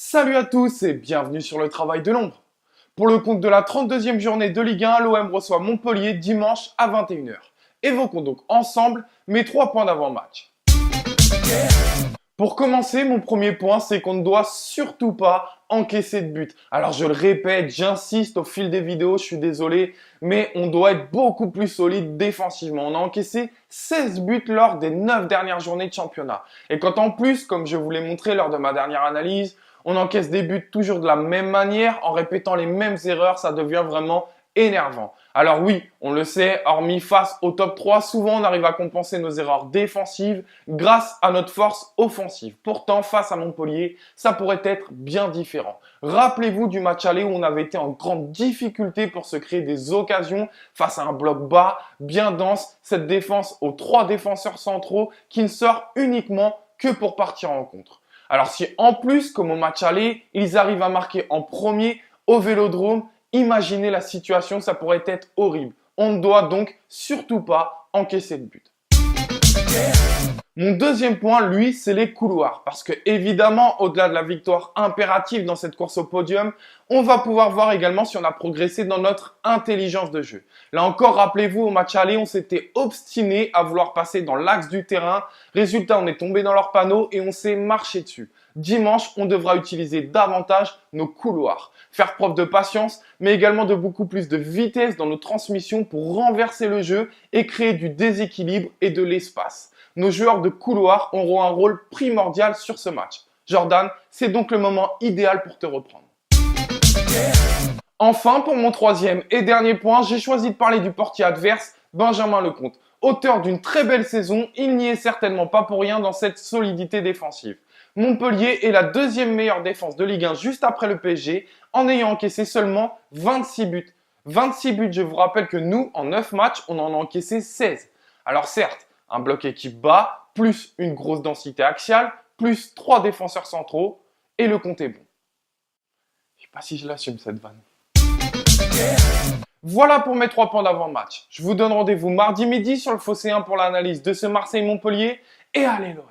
Salut à tous et bienvenue sur le travail de l'ombre. Pour le compte de la 32e journée de Ligue 1, l'OM reçoit Montpellier dimanche à 21h. Évoquons donc ensemble mes 3 points d'avant-match. Pour commencer, mon premier point, c'est qu'on ne doit surtout pas encaisser de but. Alors je le répète, j'insiste au fil des vidéos, je suis désolé, mais on doit être beaucoup plus solide défensivement. On a encaissé 16 buts lors des 9 dernières journées de championnat. Et quand en plus, comme je vous l'ai montré lors de ma dernière analyse, on encaisse des buts toujours de la même manière, en répétant les mêmes erreurs, ça devient vraiment énervant. Alors oui, on le sait, hormis face au top 3, souvent on arrive à compenser nos erreurs défensives grâce à notre force offensive. Pourtant, face à Montpellier, ça pourrait être bien différent. Rappelez-vous du match aller où on avait été en grande difficulté pour se créer des occasions face à un bloc bas, bien dense, cette défense aux 3 défenseurs centraux qui ne sort uniquement que pour partir en contre. Alors si en plus, comme au match aller, ils arrivent à marquer en premier au Vélodrome, imaginez la situation, ça pourrait être horrible. On ne doit donc surtout pas encaisser de but. Mon deuxième point, lui, c'est les couloirs. Parce que évidemment, au-delà de la victoire impérative dans cette course au podium, on va pouvoir voir également si on a progressé dans notre intelligence de jeu. Là encore, rappelez-vous, au match aller, on s'était obstiné à vouloir passer dans l'axe du terrain. Résultat, on est tombé dans leur panneau et on s'est marché dessus. Dimanche, on devra utiliser davantage nos couloirs, faire preuve de patience, mais également de beaucoup plus de vitesse dans nos transmissions pour renverser le jeu et créer du déséquilibre et de l'espace. Nos joueurs de couloir auront un rôle primordial sur ce match. Jordan, c'est donc le moment idéal pour te reprendre. Enfin, pour mon troisième et dernier point, j'ai choisi de parler du portier adverse, Benjamin Lecomte. Auteur d'une très belle saison, il n'y est certainement pas pour rien dans cette solidité défensive. Montpellier est la deuxième meilleure défense de Ligue 1 juste après le PSG en ayant encaissé seulement 26 buts. 26 buts, je vous rappelle que nous, en 9 matchs, on en a encaissé 16. Alors certes, un bloc équipe bas, plus une grosse densité axiale, plus 3 défenseurs centraux, et le compte est bon. Je sais pas si je l'assume cette vanne. Voilà pour mes 3 points d'avant-match. Je vous donne rendez-vous mardi midi sur le Phocéen pour l'analyse de ce Marseille-Montpellier, et allez l'OM.